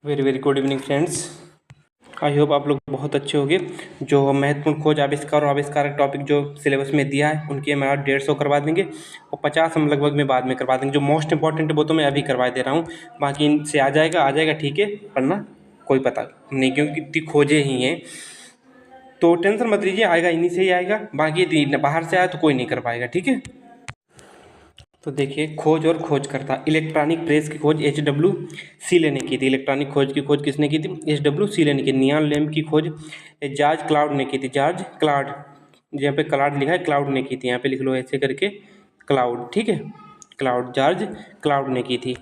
Very very good evening friends. I hope आप लोग बहुत अच्छे होंगे। जो महत्वपूर्ण खोज आविष्कार और आविष्कारक टॉपिक जो सिलेबस में दिया है उनकी हम 150 करवा देंगे और 50 हम लगभग में बाद में करवा देंगे। जो मोस्ट इंपॉर्टेंट है वो तो मैं अभी करवा दे रहा हूँ, बाकी इनसे आ जाएगा ठीक है, पढ़ना कोई पता नहीं क्योंकि इतनी खोजें ही हैं, तो टेंशन मत लीजिए, आएगा इन्हीं से ही आएगा। बाकी बाहर से आया तो कोई नहीं कर पाएगा, ठीक है। तो देखिए, खोज और खोजकर्ता। इलेक्ट्रॉनिक प्रेस की खोज HWC ने की थी। इलेक्ट्रॉनिक खोज की खोज किसने की थी? HWC ने की। नियॉन लैंप की खोज जॉर्ज क्लाउड ने की थी। जॉर्ज क्लाउड, यहाँ पे क्लाउड लिखा है, क्लाउड ने की थी, यहाँ पे लिख लो ऐसे करके क्लाउड, ठीक है, क्लाउड, जॉर्ज क्लाउड ने की थी।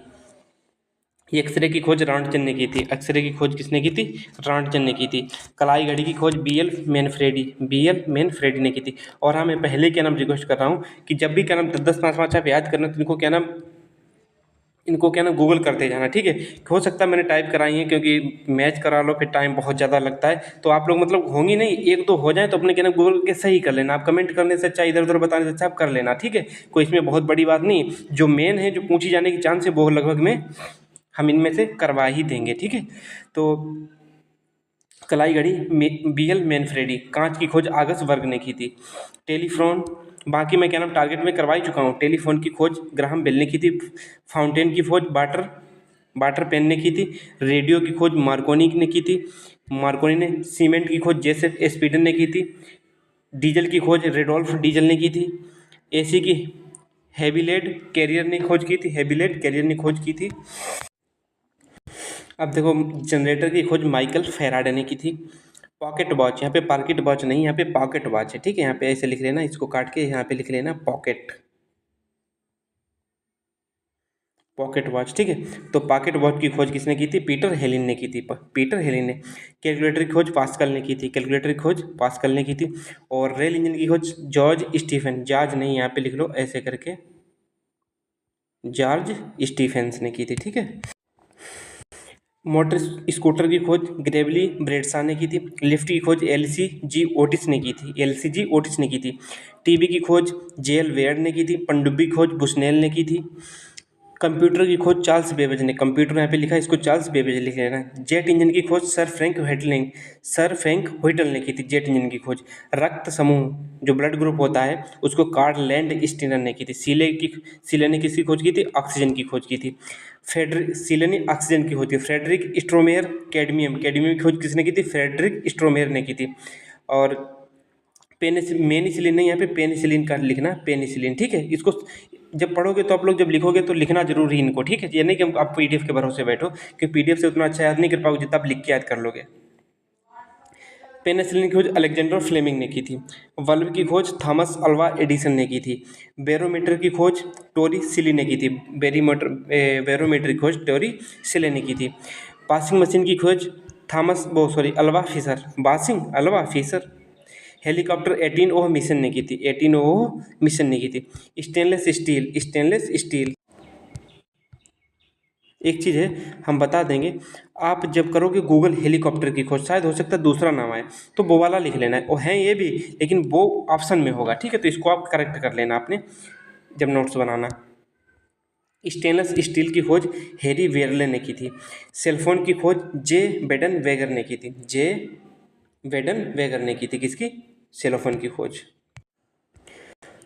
एक्सरे की खोज राउंडचन ने की थी। एक्सरे की खोज किसने की थी? राउंडचन ने की थी। कलाई घड़ी की खोज BL मैनफ्रेडी ने की थी। और हाँ, मैं पहले क्या नाम रिक्वेस्ट कर रहा हूँ कि जब भी क्या नाम 10 5 5 आप याद करना तो इनको क्या नाम गूगल करते जाना, ठीक है। हो सकता है मैंने टाइप कराई है, क्योंकि मैच करा लो फिर टाइम बहुत ज़्यादा लगता है, तो आप लोग मतलब होंगी नहीं, एक दो हो जाए तो अपने क्या नाम गूगल के सही कर लेना। आप कमेंट करने से अच्छा, इधर उधर बताने से अच्छा आप कर लेना, ठीक है। कोई इसमें बहुत बड़ी बात नहीं। जो मेन है, जो पूछी जाने की चांस है, वो लगभग में हम इनमें से करवा ही देंगे, ठीक है। तो कलाई घड़ी BL मैनफ्रेडी। कांच की खोज आगस वर्ग ने की थी। टेलीफोन, बाकी मैं क्या नाम टारगेट में करवा ही चुका हूँ। टेलीफोन की खोज ग्राहम बेल ने की थी। फाउंटेन की खोज बाटर पेन ने की थी। रेडियो की खोज मार्कोनी ने की थी। मार्कोनी ने। सीमेंट की खोज जेसेफ स्पीडन ने की थी। डीजल की खोज रेडोल्फ डीजल ने की थी। AC की हेविलेट कैरियर ने खोज की थी। हेविलेट कैरियर ने खोज की थी। अब देखो, जनरेटर की खोज माइकल फेराडे ने की थी। पॉकेट वॉच, यहाँ पे पॉकेट वॉच नहीं, यहाँ पे पॉकेट वॉच है, ठीक है। यहाँ पे ऐसे लिख लेना, इसको काट के यहाँ पे लिख लेना पॉकेट वॉच, ठीक है। तो पॉकेट वॉच की खोज किसने की थी? पीटर हेलिन ने की थी। पीटर हेलिन ने। कैलकुलेटर की खोज पास्कल ने की थी। कैलकुलेटर की खोज पास्कल ने की थी। और रेल इंजन की खोज जॉर्ज स्टीफन, जॉर्ज नहीं, यहाँ पे लिख लो ऐसे करके, जॉर्ज स्टीफेंस ने की थी, ठीक है। मोटर स्कूटर की खोज ग्रेवली ब्रेडसा ने की थी। लिफ्ट की खोज LCG ओटिस ने की थी। LCG ओटिस ने की थी। टीवी की खोज JL वेयर ने की थी। पनडुब्बी की खोज बुशनेल ने की थी। कंप्यूटर की खोज चार्ल्स बेबेज ने। कंप्यूटर यहाँ पे लिखा है, इसको चार्ल्स बेबेज लिख लेना। जेट इंजन की खोज सर फ्रैंक व्हिटल ने की थी। जेट इंजन की खोज। रक्त समूह, जो ब्लड ग्रुप होता है, उसको कार्ल लैंड स्टीनर ने की थी। सीले ने किसकी खोज की थी? ऑक्सीजन की खोज की थी। सीले ने ऑक्सीजन की खोज की। फ्रेडरिक स्ट्रोमेयर कैडमियम की खोज किसने की थी? फ्रेडरिक स्ट्रोमेयर ने की थी। और मेनिसिलिन नहीं, यहाँ पे पेनिसिलिन का लिखना, पेनिसिलिन, ठीक है। इसको जब पढ़ोगे तो आप लोग जब लिखोगे तो लिखना जरूर ही इनको, ठीक है। ये नहीं कि आप PDF के भरोसे बैठो, कि PDF से उतना अच्छा याद नहीं कर पाओगे जितना आप लिख के याद कर लोगे। पेनिसिलिन की खोज अलेक्जेंडर फ्लेमिंग ने की थी। बल्ब की खोज थॉमस अल्वा एडिसन ने की थी। बैरोमीटर की खोज टोरी सिली ने की थी। बैरोमीटर की खोज टोरी सिले ने की थी। पासिंग मशीन की खोज अल्वा फिशर। हेलीकॉप्टर 18 ओह मिशन ने की थी। 18 ओह मिशन ने की थी। Stainless steel. एक चीज़ है, हम बता देंगे, आप जब करोगे गूगल हेलीकॉप्टर की खोज, शायद हो सकता है दूसरा नाम आए, तो वो वाला लिख लेना है। और है ये भी, लेकिन वो ऑप्शन में होगा, ठीक है। तो इसको आप करेक्ट कर लेना आपने जब नोट्स बनाना। स्टेनलेस स्टील की खोज हैरी वेरले ने की थी। सेलफोन की खोज जे बेडन वेगर ने की थी। किसकी? सेलोफोन की खोज।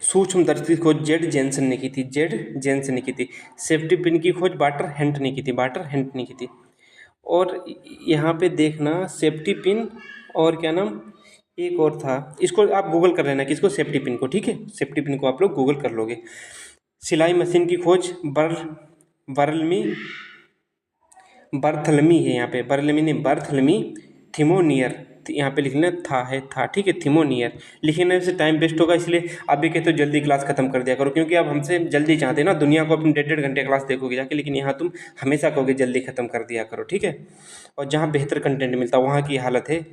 सूक्ष्मदर्शी की खोज जेड जेंसन ने की थी। सेफ्टी पिन की खोज बाटर हेंट ने की थी। और यहाँ पे देखना, सेफ्टी पिन और क्या नाम, एक और था, इसको आप गूगल कर लेना, किसको? सेफ्टी पिन को, ठीक है। सेफ्टी पिन को आप लोग गूगल कर लोगे। सिलाई मशीन की खोज बर्लमी बर्थलमी है, यहाँ पे बर्लमी नहीं, बर्थलमी थिमोनियर, यहाँ पे लिखना था, ठीक है, थिमोनियर। लिखने से टाइम वेस्ट होगा, इसलिए आप भी कहते हो जल्दी क्लास खत्म कर दिया करो, क्योंकि आप हमसे जल्दी चाहते हैं ना, दुनिया को अपने 1.5 घंटे क्लास देखोगे जाके, लेकिन यहाँ तुम हमेशा कहोगे जल्दी खत्म कर दिया करो, ठीक है। और जहाँ बेहतर कंटेंट मिलता है वहाँ की हालत है।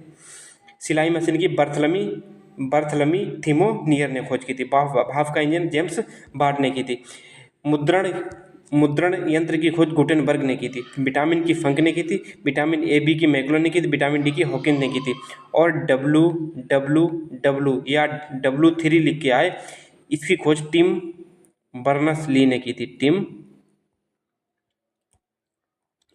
सिलाई मशीन की बर्थलमी थिमोनियर ने खोज की थी। भाप का इंजन जेम्स बार्ड ने की थी। मुद्रण मुद्रण यंत्र की खोज गुटेनबर्ग ने की थी। विटामिन की फंक ने की थी। विटामिन A B की मैक्लो ने की थी। विटामिन D की हॉकिंस ने की थी। और WWW या W3 लिख के आए, इसकी खोज टिम बर्नर्स ली ने की थी।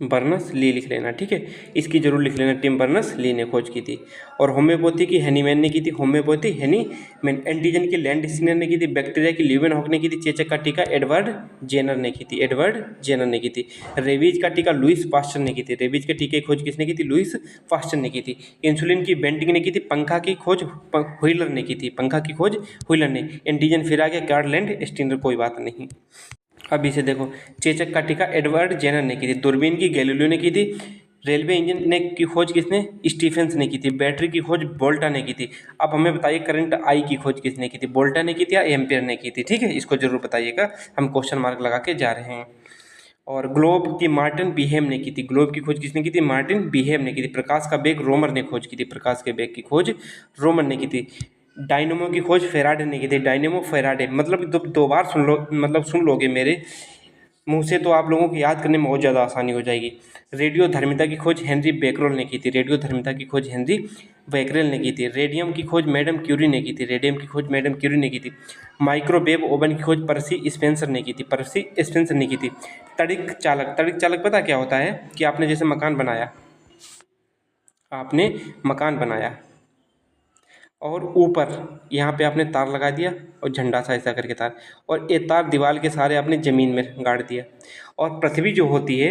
बर्नस ली लिख लेना, ठीक है, इसकी जरूर लिख लेना, टिम बर्नस ली ने खोज की थी। और होम्योपैथी की हेनीमैन ने की थी, होम्योपैथी हेनीमैन। एंटीजन की लैंड स्किनर ने की थी, बैक्टीरिया की ल्यूवेनहॉक ने की थी, चेचक का टीका एडवर्ड जेनर ने की थी, एडवर्ड जेनर ने की थी। रेबीज का टीका लुइस पास्चर ने की थी, रेबीज के टीके की खोज किसने की थी, लुइस पास्चर ने की थी। इंसुलिन की बेंटिंग ने की थी, पंखा की खोज व्हीलर ने की थी, पंखा की खोज व्हीलर ने। एंटीजन फिर आ गया कार्डलैंड स्टिनर, कोई बात नहीं। अब इसे देखो, चेचक का टीका एडवर्ड जेनर ने की थी, दूरबीन की गैलीलियो ने की थी, रेलवे इंजन ने की खोज किसने, स्टीफेंस ने की थी, बैटरी की खोज वोल्टा ने की थी। अब हमें बताइए करंट आई की खोज किसने की थी, वोल्टा ने की थी या एम्पियर ने की थी, ठीक है, इसको जरूर बताइएगा, हम क्वेश्चन मार्क लगा के जा रहे हैं। और ग्लोब की मार्टिन बीहेम ने की थी, ग्लोब की खोज किसने की थी, मार्टिन बीहेम ने की थी। प्रकाश का वेग रोमर ने खोज की थी, प्रकाश के वेग की खोज रोमर ने की थी। डायनेमो की खोज फेराडे ने की थी, डायनेमो फेराडे, मतलब दो बार सुन लो, मतलब सुन लोगे मेरे मुंह से तो आप लोगों को याद करने में बहुत ज़्यादा आसानी हो जाएगी। रेडियो धर्मिता की खोज हेनरी बेकरेल ने की थी, रेडियो धर्मिता की खोज हेनरी बेकरेल ने की थी। रेडियम की खोज मैडम क्यूरी ने की थी, रेडियम की खोज मैडम क्यूरी ने की थी। माइक्रोवेव ओवन की खोज पर्सी स्पेंसर ने की थी, पर्सी स्पेंसर ने की थी। तड़िक चालक पता क्या होता है, कि आपने जैसे मकान बनाया, आपने मकान बनाया और ऊपर यहाँ पे आपने तार लगा दिया और झंडा सा ऐसा करके तार, और ये तार दीवार के सहारे आपने ज़मीन में गाड़ दिया। और पृथ्वी जो होती है,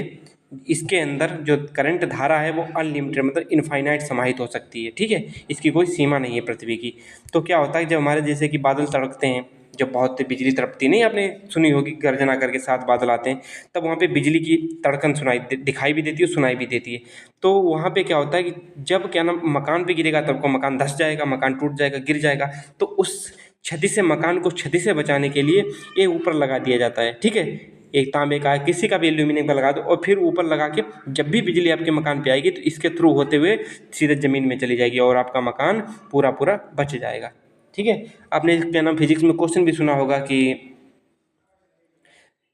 इसके अंदर जो करंट धारा है वो अनलिमिटेड, मतलब इनफाइनाइट समाहित हो सकती है, ठीक है, इसकी कोई सीमा नहीं है पृथ्वी की। तो क्या होता है, जब हमारे जैसे कि बादल तड़कते हैं, जब बहुत बिजली तड़पती नहीं, आपने सुनी होगी गर्जना करके साथ बादल आते हैं, तब वहाँ पे बिजली की तड़कन दिखाई भी देती है, सुनाई भी देती है। तो वहाँ पे क्या होता है कि जब क्या नाम मकान पे गिरेगा, तब को मकान धंस जाएगा, मकान टूट जाएगा, गिर जाएगा। तो उस क्षति से, मकान को क्षति से बचाने के लिए ये ऊपर लगा दिया जाता है, ठीक है, एक तांबे का किसी का भी एल्यूमिनियम का लगा दो, और फिर ऊपर लगा के जब भी बिजली आपके मकान पे आएगी तो इसके थ्रू होते हुए सीधे ज़मीन में चली जाएगी और आपका मकान पूरा पूरा बच जाएगा, ठीक है। आपने क्या नाम फिजिक्स में क्वेश्चन भी सुना होगा कि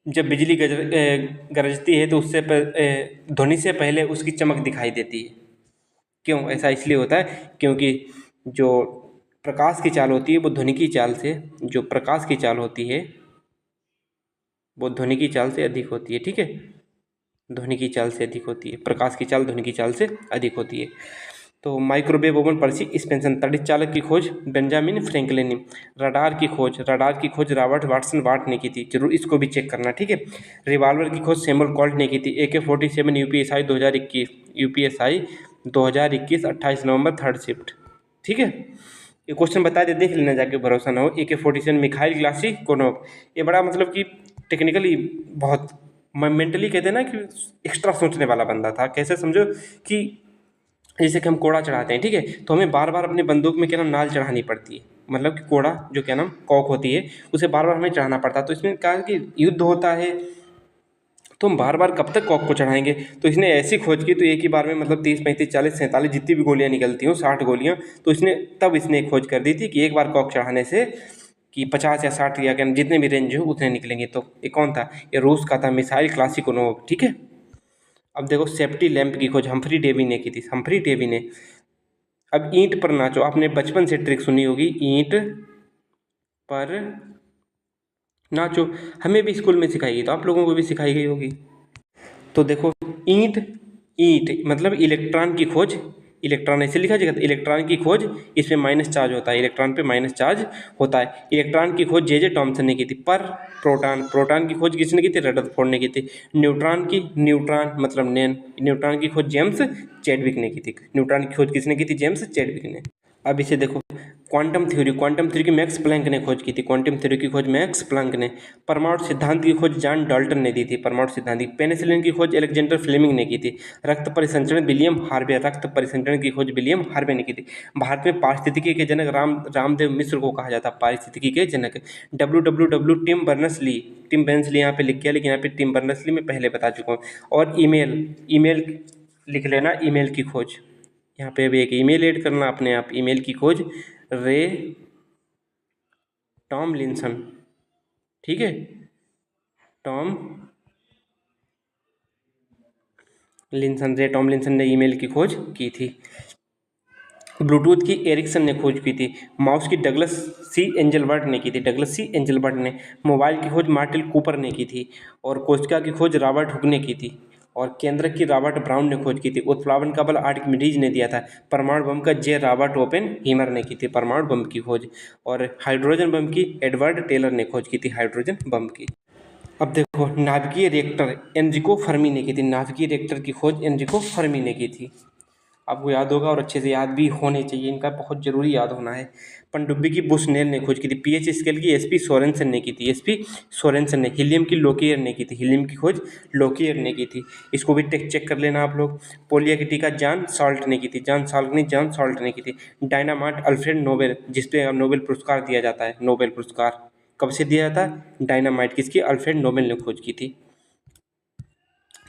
जब बिजली गरजती है तो ध्वनि से पहले उसकी चमक दिखाई देती है। क्यों ऐसा इसलिए होता है, क्योंकि जो प्रकाश की चाल होती है वो ध्वनि की चाल से, जो प्रकाश की चाल होती है वो ध्वनि की चाल से अधिक होती है, ठीक है, ध्वनि की चाल से अधिक होती है, प्रकाश की चाल ध्वनि की चाल से अधिक होती है। तो माइक्रोवेव ओवन पर्सी स्पेंसन। तड़ित चालक की खोज बेंजामिन फ्रैंकलिन ने। रडार की खोज रॉबर्ट वाटसन वाट ने की थी, जरूर इसको भी चेक करना, ठीक है। रिवाल्वर की खोज सैमुअल कॉल्ट ने की थी। AK-47 UPSI 2021, UPSI 2021 28 नवंबर 3rd शिफ्ट, ठीक है। ये क्वेश्चन बता दे, देख लेना जाके, भरोसा ना हो। AK-47 मिखाइल ग्लासिकोनोव, ये बड़ा मतलब कि टेक्निकली बहुत मेंटली कहते हैं ना कि एक्स्ट्रा सोचने वाला बंदा था। कैसे समझो कि जैसे कि हम कोड़ा चढ़ाते हैं, ठीक है, तो हमें बार बार अपने बंदूक में क्या नाम नाल चढ़ानी पड़ती है, मतलब कि कोड़ा जो क्या नाम कॉक होती है उसे बार बार हमें चढ़ाना पड़ता है। तो इसमें कहा कि युद्ध होता है तो हम बार बार कब तक कॉक को चढ़ाएंगे, तो इसने ऐसी खोज की, तो एक ही बार में मतलब 30 35 40 47 जितनी भी गोलियां निकलती हो, 60 गोलियां, तो इसने एक खोज कर दी थी कि एक बार कॉक चढ़ाने से कि 50 या 60 या क्या जितने भी रेंज हो उतने निकलेंगे। तो ये कौन था, ये रूस का था, मिसाइल क्लासिकोनोव, ठीक है। अब देखो सेफ्टी लैंप की खोज हम्फ्री डेवी ने की थी, हम्फ्री डेवी ने। अब ईंट पर नाचो, आपने बचपन से ट्रिक सुनी होगी, ईंट पर नाचो, हमें भी स्कूल में सिखाई गई, तो आप लोगों को भी सिखाई गई होगी। तो देखो ईंट, ईंट मतलब इलेक्ट्रॉन की खोज, इलेक्ट्रॉन ऐसे लिखा जाएगा, तो इलेक्ट्रॉन की खोज, इसमें माइनस चार्ज होता है, इलेक्ट्रॉन पे माइनस चार्ज होता है। इलेक्ट्रॉन की खोज जे टॉमसन ने की थी। पर प्रोटॉन की खोज किसने की थी, रदरफोर्ड ने की थी। न्यूट्रॉन मतलब नैन, न्यूट्रॉन की खोज जेम्स चैडविक ने की थी। न्यूट्रॉन की खोज किसने की थी, जेम्स चैडविक ने। अब इसे देखो, क्वांटम थ्योरी की मैक्स प्लैंक ने खोज की थी, क्वांटम थ्योरी की खोज मैक्स प्लैंक ने। परमाणु सिद्धांत की खोज जॉन डाल्टन ने दी थी, परमाणु सिद्धांत की। पेनिसिलिन की खोज अलेक्जेंडर फ्लेमिंग ने की थी। रक्त परिसंचरण विलियम हार्वे, रक्त परिसंचरण की खोज विलियम हार्वे ने की थी। भारत में पारिस्थितिकी के जनक रामदेव मिश्र को कहा जाता है, पारिस्थितिकी के जनक। WWW टिम बर्नर्स ली यहाँ पे लिख किया, लेकिन यहाँ पे टिम बर्नर्स ली मैं पहले बता चुका हूँ। और ईमेल लिख लेना, ईमेल की खोज, यहाँ पे अभी एक ईमेल ऐड करना अपने आप, ईमेल की खोज रे टॉमलिंसन, ठीक है, रे टॉमलिंसन ने ईमेल की खोज की थी। ब्लूटूथ की एरिक्सन ने खोज की थी। माउस की डगलस सी एंजलबर्ट ने की थी, डगलस सी एंजलबर्ट ने। मोबाइल की खोज मार्टिल कूपर ने की थी। और कोशिका की खोज रॉबर्ट हुक ने की थी। और केंद्रक की रॉबर्ट ब्राउन ने खोज की थी। उत्प्लावन का बल आर्किमिडीज ने दिया था। परमाणु बम का जे रॉबर्ट ओपेनहीमर ने की थी परमाणु बम की खोज। और हाइड्रोजन बम की एडवर्ड टेलर ने खोज की थी हाइड्रोजन बम की। अब देखो नाभिकीय रिएक्टर एनरिको फर्मी ने की थी। नाभिकीय रिएक्टर की खोज एनरिको फर्मी ने की थी। आपको याद होगा और अच्छे से याद भी होने चाहिए, इनका बहुत जरूरी याद होना है। पनडुब्बी की बुशनेल ने खोज की थी। पीएच स्केल की एसपी सोरेनसन ने की थी। एसपी सोरेनसन ने। हीलियम की लोकियर ने की थी। हीलियम की खोज लोकियर ने की थी। इसको भी चेक कर लेना आप लोग। पोलियो की टीका जॉन सॉल्ट ने की थी। जॉन सॉल्ट ने की थी। डायनामाइट अल्फ्रेड नोबेल, जिसपे नोबेल पुरस्कार दिया जाता है। नोबेल पुरस्कार कब से दिया जाता है? डायनामाइट किसकी? अल्फ्रेड नोबेल ने खोज की थी।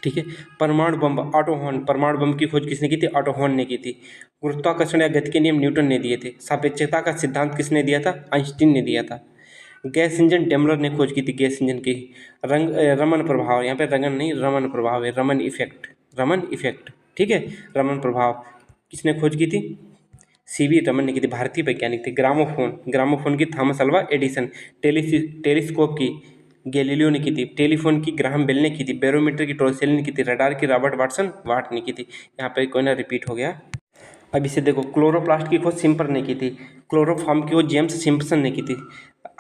ठीक है। परमाणु बम ऑटो हॉर्न, परमाणु बम की खोज किसने की थी? ऑटो हॉर्न ने की थी। गुरुत्वाकर्षण या गति के नियम न्यूटन ने दिए थे। सापेक्षता का सिद्धांत किसने दिया था? आइंस्टीन ने दिया था। गैस इंजन डेमलर ने खोज की थी गैस इंजन की। रमन प्रभाव, यहाँ पे रंगन नहीं रमन प्रभाव है, रमन इफेक्ट, रमन इफेक्ट। ठीक है, रमन प्रभाव किसने खोज की थी? सीवी रमन ने की थी, भारतीय वैज्ञानिक थे। ग्रामोफोन की थॉमस अल्वा एडिसन। टेलीस्कोप की गैलीलियो ने की थी। टेलीफोन की ग्राहम बेल ने की थी। बैरोमीटर की टोरसेल ने की थी। रडार की रॉबर्ट वाट ने की थी। यहाँ पे कोई ना रिपीट हो गया। अब इसे देखो, क्लोरोप्लास्ट की खोज सिम्पर ने की थी। क्लोरोफॉर्म की खोज जेम्स सिम्पसन ने की थी।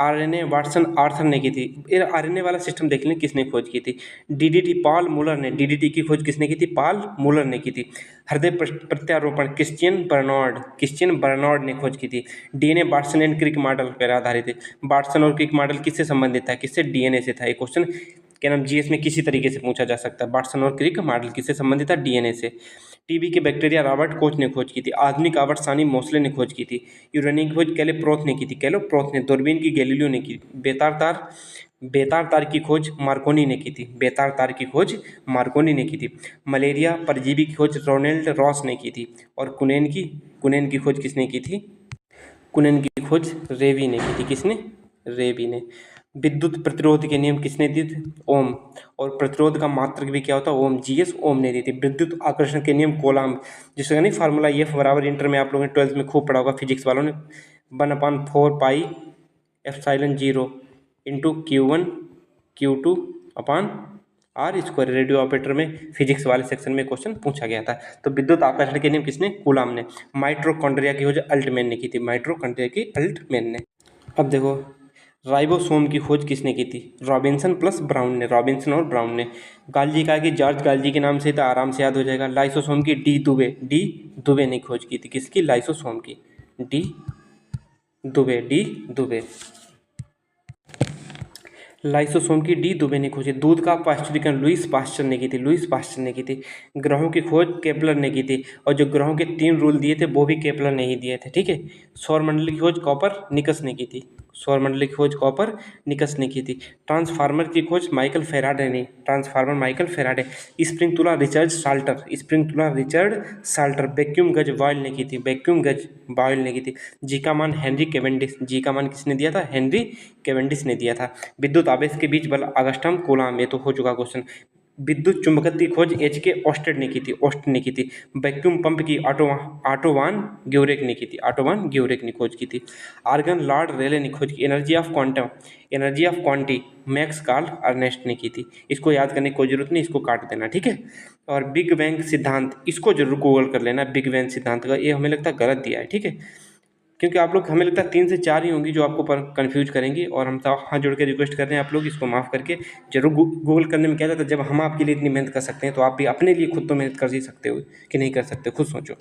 आरएनए वाटसन आर्थर ने की थी। फिर आरएनए वाला सिस्टम देख लें किसने खोज की थी? डीडीटी पॉल मूलर ने। डीडीटी की खोज किसने की थी? पॉल मूलर ने की थी। हृदय प्रत्यारोपण क्रिश्चियन बर्नार्ड ने खोज की थी। DNA Watson and Crick model पर आधारित है। वाटसन और क्रिक मॉडल किससे संबंधित था? किससे? डीएनए से था। ये क्वेश्चन क्या नाम जीएस में किसी तरीके से पूछा जा सकता है। वाटसन और क्रिक मॉडल किससे संबंधित था? डीएनए से। टीबी के बैक्टीरिया रॉबर्ट कोच ने खोज की थी। आधुनिक आवर्त सारणी मोसले ने खोज की थी। यूरेनियम की खोज कैलेप्रोथ ने की थी। कैलेप्रोथ ने। दूरबीन की गैलीलियो ने की। बेतार तार की खोज मार्कोनी ने की थी। बेतार तार की खोज मार्कोनी ने की थी। मलेरिया परजीवी की खोज रोनाल्ड रॉस ने की थी। और कुनेन की खोज किसने की थी? कुनेन की खोज रेवी ने की थी। किसने? रेवी ने। विद्युत प्रतिरोध के नियम किसने दिए थे? ओम। और प्रतिरोध का मात्रक भी क्या होता है? ओम। जीएस ओम ने दी थी। विद्युत आकर्षण के नियम कोलाम्ब, जिसका नहीं फार्मूला एफ बराबर इंटर में आप लोगों ने 12th में खूब पढ़ा होगा फिजिक्स वालों ने। 1/4 pi epsilon 0 into Q1 Q2 upon r square. Radio operator में फिजिक्स वाले सेक्शन में क्वेश्चन पूछा गया था। तो विद्युत आकर्षण के नियम किसने? कूलाम ने। माइट्रोकॉन्ड्रिया की खोज अल्टमैन ने की थी। माइट्रोकॉन्ड्रिया की अल्टमैन ने। अब देखो राइबोसोम की खोज किसने की थी? रॉबिन्सन प्लस ब्राउन ने। रॉबिन्सन और ब्राउन ने। गाल्जी का कि जॉर्ज गाल्जी के नाम से तो आराम से याद हो जाएगा। लाइसोसोम की डी दुबे ने खोज की थी। किसकी? लाइसोसोम की। डी दुबे। लाइसोसोम की डी दुबे ने खोजी। दूध का पाश्चुरीकरण लुईस पाश्चर ने की थी। ग्रहों की खोज केपलर ने की थी। और जो ग्रहों के 3 रूल दिए थे वो भी केपलर ने ही दिए थे। ठीक है। सौरमंडल की खोज कॉपर निकस ने की थी। ट्रांसफार्मर की खोज माइकल फेराडे। स्प्रिंग तुला रिचर्ड साल्टर। वैक्यूम गज बॉयल ने की थी। जी का मान हेनरी केवेंडिश ने दिया था। विद्युत आवेश के बीच बल अगस्टम कूलाम। ये तो हो चुका क्वेश्चन। विद्युत चुंबकत्व की खोज एच के ऑस्टेड ने की थी। वैक्यूम पंप की ऑटोवान ग्योरेक ने खोज की थी। आर्गन लॉर्ड रेले ने खोज की। Energy of quanta Max Karl Ernst ने की थी। इसको याद करने की कोई जरूरत नहीं, इसको काट देना। ठीक है। और बिग बैंग सिद्धांत, इसको जरूर गूगल कर लेना। बिग बैंग सिद्धांत का ये हमें लगता है गलत दिया है। ठीक है, क्योंकि आप लोग हमें लगता है 3 से 4 ही होंगी जो आपको कंफ्यूज करेंगी। और हम हाथ जोड़ के रिक्वेस्ट कर रहे हैं आप लोग इसको माफ़ करके जरूर गूगल करने में क्या जाता है। जब हम आपके लिए इतनी मेहनत कर सकते हैं तो आप भी अपने लिए खुद तो मेहनत कर ही सकते हो कि नहीं कर सकते, खुद सोचो।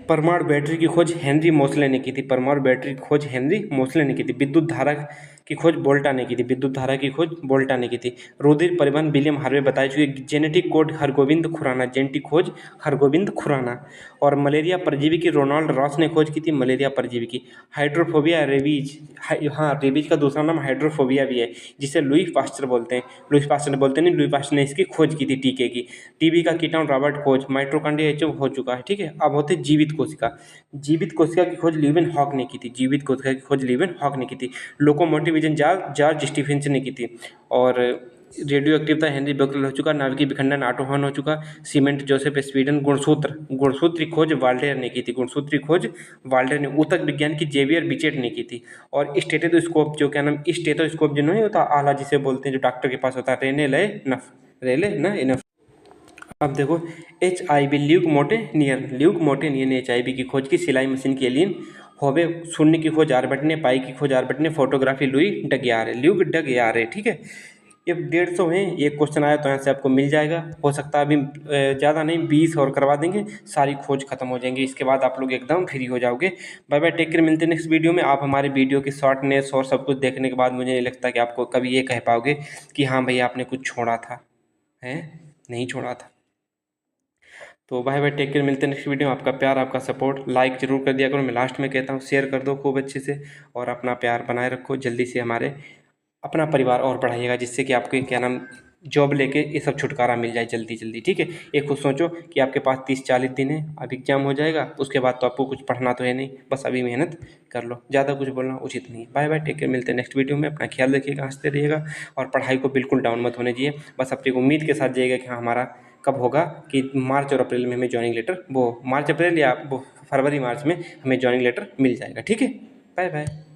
परमाणु बैटरी की खोज हेनरी मोसले ने की थी। विद्युत धारा की खोज बोल्टा ने की थी। रुधिर परिवहन विलियम हार्वे बता चुके। Genetic code Hargobind Khorana. और मलेरिया परजीवी की रोनाल्ड रॉस ने खोज की थी। Hydrophobia rabies. रेबीज का दूसरा नाम हाइड्रोफोबिया भी है, जिसे लुई पास्चर ने इसकी खोज की थी टीके की। टीबी का कीटाणु रॉबर्ट कोच। माइट्रोकॉन्ड्रिया एचओ हो चुका है। ठीक है, अब होते जीवित कोशिका की खोज लीवन हॉक ने की थी। लोकोमोटिव इंजन जॉर्ज स्टीफेंसन ने की थी। और रेडियो एक्टिवता हेनरी बेकरल हो चुका। नाभिकीय विखंडन ऑटो हॉर्न हो चुका। सीमेंट जोसेफ स्पीडन। गुणसूत्र की खोज वाल्डेयर ने की थी। ऊतक विज्ञान की जेवियर बिचेट ने की थी। और स्टेथोस्कोप जो नहीं होता आला जिसे बोलते हैं, जो डॉक्टर के पास होता है, रेने लय नफ रह ले ना इनफ। अब देखो HIV ल्यूक मोटेनियन HIV की खोज की सिलाई मशीन के एलियन होवे शून्य की खोज आर्बर्ट ने, पाई की खोज आर्बर्ट ने, फोटोग्राफी ल्यूक डगयारे। ठीक है, ये 150 हैं। एक क्वेश्चन आया तो यहाँ से आपको मिल जाएगा। हो सकता है अभी ज़्यादा नहीं 20 और करवा देंगे, सारी खोज खत्म हो जाएंगी, इसके बाद आप लोग एकदम फ्री हो जाओगे। बाय बाय, टेक केयर, मिलते हैं नेक्स्ट वीडियो में। आप हमारे वीडियो की शॉर्टनेस और सब कुछ देखने के बाद मुझे नहीं लगता कि आपको कभी ये कह पाओगे कि हाँ भैया आपने कुछ छोड़ा था, है नहीं छोड़ा था। तो बाय बाय, टेक केयर, मिलते हैं नेक्स्ट वीडियो में। आपका प्यार, आपका सपोर्ट, लाइक जरूर कर दिया करो। मैं लास्ट में कहता हूँ शेयर कर दो खूब अच्छे से, और अपना प्यार बनाए रखो। जल्दी से हमारे अपना परिवार और बढ़ाइएगा, जिससे कि आपको क्या नाम जॉब लेके ये सब छुटकारा मिल जाए जल्दी जल्दी। ठीक है, एक खुद सोचो कि आपके पास 30-40 दिन है, अब एग्जाम हो जाएगा, उसके बाद तो आपको कुछ पढ़ना तो है नहीं, बस अभी मेहनत कर लो। ज़्यादा कुछ बोलना उचित नहीं। बाय बाय, टेक केयर, मिलते हैं नेक्स्ट वीडियो में। अपना ख्याल रखिएगा, हंसते रहिएगा, और पढ़ाई को बिल्कुल डाउन मत होने दीजिए। बस अपनी उम्मीद के साथ जाइएगा कि हाँ हमारा कब होगा कि मार्च और अप्रैल में हमें जॉइनिंग लेटर, वो मार्च अप्रैल या वो फरवरी मार्च में हमें जॉइनिंग लेटर मिल जाएगा। ठीक है, बाय बाय।